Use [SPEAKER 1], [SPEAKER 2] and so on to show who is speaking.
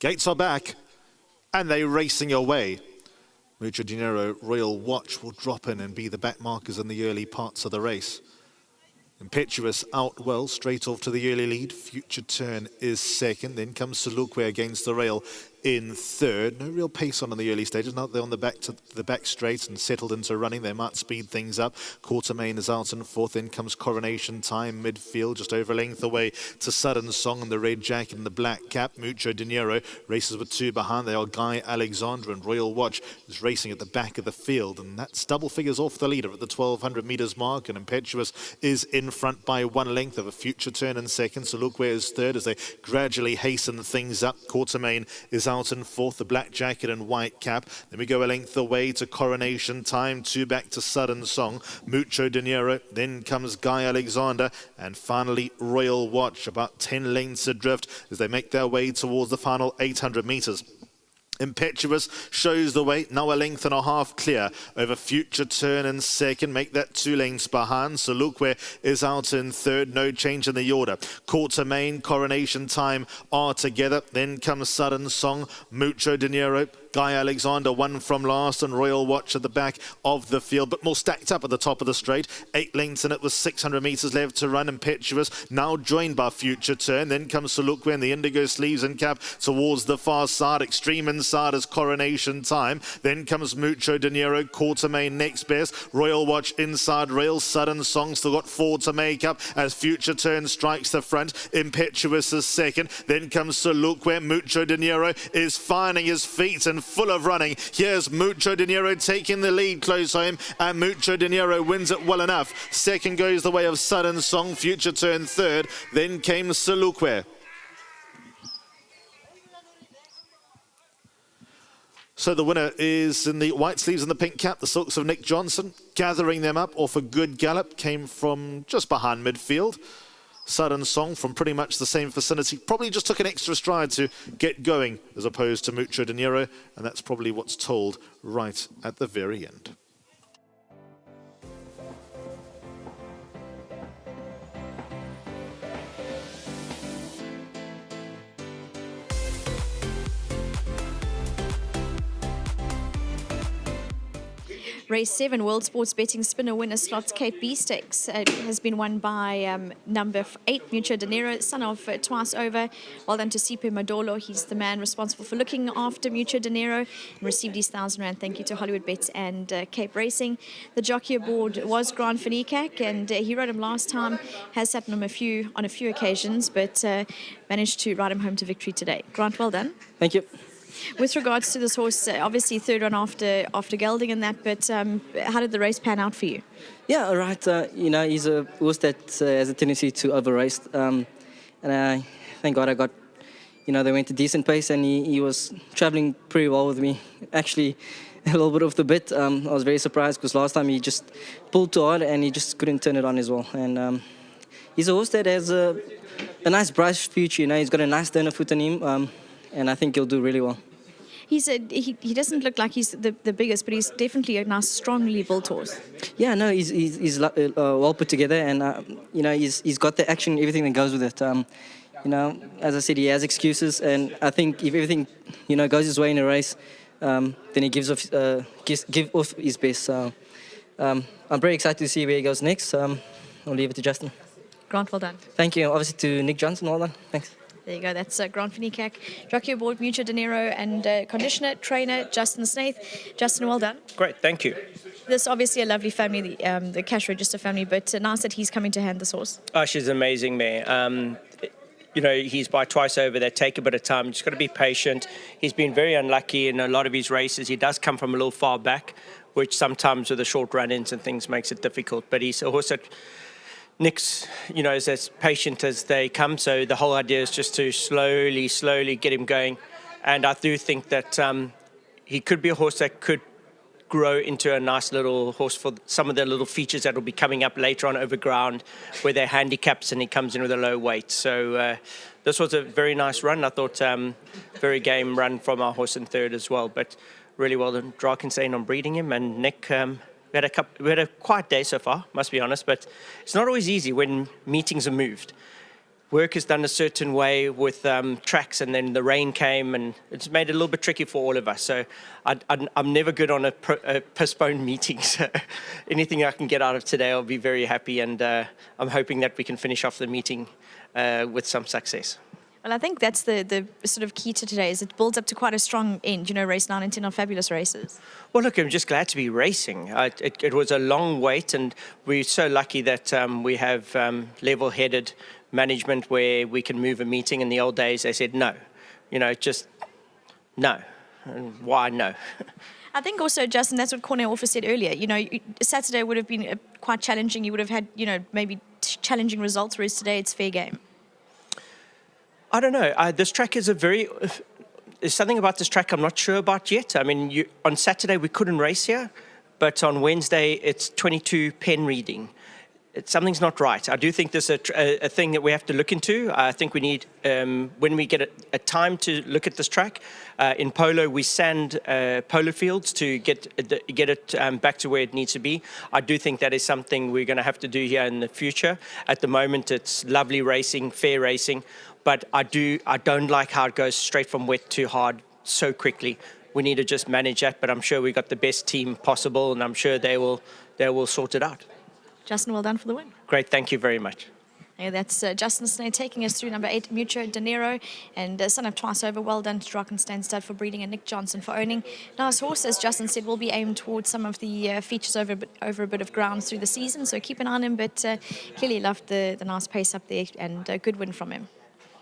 [SPEAKER 1] Gates are back, and they're racing away. Mucho Dinero, Royal Watch will drop in and be the back markers in the early parts of the race. Impetuous out well, straight off to the early lead. Future Turn is second. Then comes Salukwe against the rail in third. No real pace on the early stages. Now they're on the back to the back straight and settled into running. They might speed things up. Quartermain is out in fourth. Then comes Coronation Time midfield, just over a length away to Sudden Song and the red jacket and the black cap. Mucho Dinero races with two behind. They are Guy Alexander, and Royal Watch is racing at the back of the field, and that's double figures off the leader at the 1200 meters mark. And Impetuous is in front by one length of a Future Turn in second. Salukwe is third as they gradually hasten things up. Quartermain is out in fourth, the black jacket and white cap. Then we go a length away to Coronation Time, two back to Sudden Song, Mucho Dinero, then comes Guy Alexander, and finally Royal Watch, about 10 lengths adrift as they make their way towards the final 800 meters. Impetuous shows the way, now a length and a half clear over Future Turn in second, make that 2 lengths behind. Salukwe is out in third, no change in the order. Quartermain, Coronation Time are together, then comes Sudden Song, Mucho Dinero, Guy Alexander, one from last, and Royal Watch at the back of the field, but more stacked up at the top of the straight. 8 lengths in it with 600 meters left to run. Impetuous now joined by Future Turn. Then comes Salukwe in the indigo sleeves and cap towards the far side. Extreme inside is Coronation Time. Then comes Mucho Dinero, Quartermain next best. Royal Watch inside rail. Sudden Song still got 4 to make up as Future Turn strikes the front. Impetuous is second. Then comes Salukwe. Mucho Dinero is finding his feet and full of running. Here's Mucho Dinero taking the lead close home, and Mucho Dinero wins it well enough. Second goes the way of Sudden Song, Future Turn third, then came Salukwe. So the winner is in the white sleeves and the pink cap, the Silks of Nick Johnson. Gathering them up off a good gallop, came from just behind midfield. Sudden Song from pretty much the same vicinity, probably just took an extra stride to get going as opposed to Mucho Dinero, and that's probably what's told right at the very end.
[SPEAKER 2] Race 7, World Sports Betting Spinner Winner Slots Cape B Stakes has been won by number 8, Mucho Dinero, son of Twice Over. Well done to Sipe Madolo. He's the man responsible for looking after Mucho Dinero and received his £1,000. Thank you to Hollywood Bets and Cape Racing. The jockey aboard was Grant van Niekerk, and he rode him last time, has sat on him on a few occasions, but managed to ride him home to victory today. Grant, well done.
[SPEAKER 3] Thank you.
[SPEAKER 2] With regards to this horse, obviously third run after gelding and that, but how did the race pan out for you?
[SPEAKER 3] Yeah, all right. You know, he's a horse that has a tendency to over-race. And thank God I got, you know, they went a decent pace, and he was traveling pretty well with me. Actually, a little bit off the bit. I was very surprised because last time he just pulled too hard and he just couldn't turn it on as well. And he's a horse that has a nice bright future. You know, he's got a nice turn of foot on him, and I think he'll do really well.
[SPEAKER 2] He doesn't look like he's the biggest, but he's definitely a nice, strongly built horse.
[SPEAKER 3] Yeah, no, he's well put together, and you know, he's got the action, everything that goes with it. You know, as I said, he has excuses, and I think if everything, you know, goes his way in a race, then he gives off his best. So I'm very excited to see where he goes next. I'll leave it to Justin.
[SPEAKER 2] Grant, well done.
[SPEAKER 3] Thank you. Obviously to Nick Johnson, well done. Thanks.
[SPEAKER 2] There you go, that's Grant van Niekerk, jockey aboard Mucho Dinero, and conditioner, trainer, Justin Snaith. Justin, well done.
[SPEAKER 4] Great, thank you.
[SPEAKER 2] This obviously a lovely family, the Cash Register family, but nice that he's coming to hand this horse.
[SPEAKER 4] Oh, she's amazing, mare. You know, he's by Twice Over. They take a bit of time. Just got to be patient. He's been very unlucky in a lot of his races. He does come from a little far back, which sometimes with the short run-ins and things makes it difficult. But he's a horse that Nick's, you know, is as patient as they come. So the whole idea is just to slowly get him going. And I do think that he could be a horse that could grow into a nice little horse for some of the little features that will be coming up later on over ground where they're handicaps and he comes in with a low weight. So this was a very nice run. I thought very game run from our horse in third as well. But really well done, Drakenstain, on breeding him. And Nick... We had a quiet day so far, must be honest, but it's not always easy when meetings are moved. work is done a certain way with tracks, and then the rain came, and it's made it a little bit tricky for all of us. So I'm never good on a postponed meeting. So anything I can get out of today, I'll be very happy, and I'm hoping that we can finish off the meeting with some success.
[SPEAKER 2] Well, I think that's the sort of key to today, is it builds up to quite a strong end. You know, race 9 and 10 are fabulous races.
[SPEAKER 4] Well, look, I'm just glad to be racing. It was a long wait, and we're so lucky that we have level-headed management where we can move a meeting. In the old days, they said no. You know, just no. And why no?
[SPEAKER 2] I think also, Justin, that's what Cornell also said earlier. You know, Saturday would have been quite challenging. You would have had, you know, maybe challenging results, whereas today it's fair game.
[SPEAKER 4] I don't know. This track is there's something about this track I'm not sure about yet. I mean, on Saturday we couldn't race here, but on Wednesday it's 22 pen reading. Something's not right. I do think there's a thing that we have to look into. I think we need, when we get a time to look at this track, in polo we sand polo fields to get it back to where it needs to be. I do think that is something we're going to have to do here in the future. At the moment it's lovely racing, fair racing, but I don't like how it goes straight from wet to hard so quickly. We need to just manage that, but I'm sure we've got the best team possible, and I'm sure they will sort it out.
[SPEAKER 2] Justin, well done for the win.
[SPEAKER 4] Great, thank you very much.
[SPEAKER 2] Yeah, that's Justin Snee taking us through number 8, Mucho, Dinero, and son of Twice Over. Well done to Drakensberg Stud for breeding, and Nick Johnson for owning. Now, his horse, as Justin said, will be aimed towards some of the features over a bit of ground through the season, so keep an eye on him, but clearly loved the nice pace up there, and a good win from him.